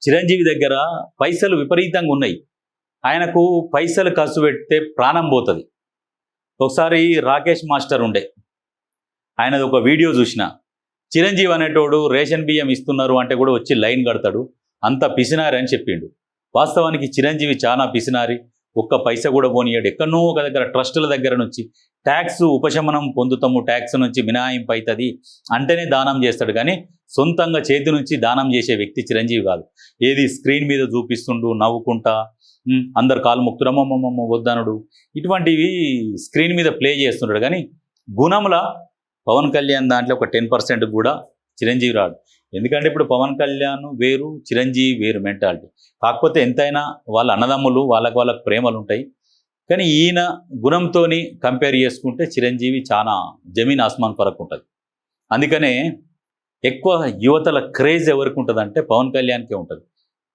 చిరంజీవి దగ్గర పైసలు విపరీతంగా ఉన్నాయి. ఆయనకు పైసలు ఖర్చు పెడితే ప్రాణం పోతుంది. ఒకసారి రాకేష్ మాస్టర్ ఉండే, ఆయనది ఒక వీడియో చూసిన. చిరంజీవి అనేటోడు రేషన్ బియ్యం ఇస్తున్నారు అంటే కూడా వచ్చి లైన్ కడతాడు, అంత పిసినారి అని చెప్పిండు. వాస్తవానికి చిరంజీవి చాలా పిసినారి, ఒక్క పైసా కూడా పోనీయాడు. ఎక్కడనో ఒక దగ్గర ట్రస్టుల దగ్గర నుంచి ట్యాక్స్ ఉపశమనం పొందుతాము, ట్యాక్స్ నుంచి మినహాయింపు అవుతుంది అంటేనే దానం చేస్తాడు. కానీ సొంతంగా చేతి నుంచి దానం చేసే వ్యక్తి చిరంజీవి కాదు. ఏది స్క్రీన్ మీద చూపిస్తుండు నవ్వుకుంటా, అందరు కాలు ముక్తురమ్మమ్మమ్మ వద్దనుడు, ఇటువంటివి స్క్రీన్ మీద ప్లే చేస్తుంటాడు. కానీ గుణంలా పవన్ కళ్యాణ్ దాంట్లో ఒక 10% కూడా చిరంజీవి రాడు. ఎందుకంటే ఇప్పుడు పవన్ కళ్యాణ్ వేరు, చిరంజీవి వేరు మెంటాలిటీ. కాకపోతే ఎంతైనా వాళ్ళ అన్నదమ్ములు, వాళ్ళకు ప్రేమలు ఉంటాయి. కానీ ఈయన గుణంతో కంపేర్ చేసుకుంటే చిరంజీవి చాలా జమీన్ ఆస్మాన్ ఫరక్ ఉంటుంది. అందుకనే ఎక్కువ యువతల క్రేజ్ ఎవరికి ఉంటుంది అంటే పవన్ కళ్యాణ్కే ఉంటుంది.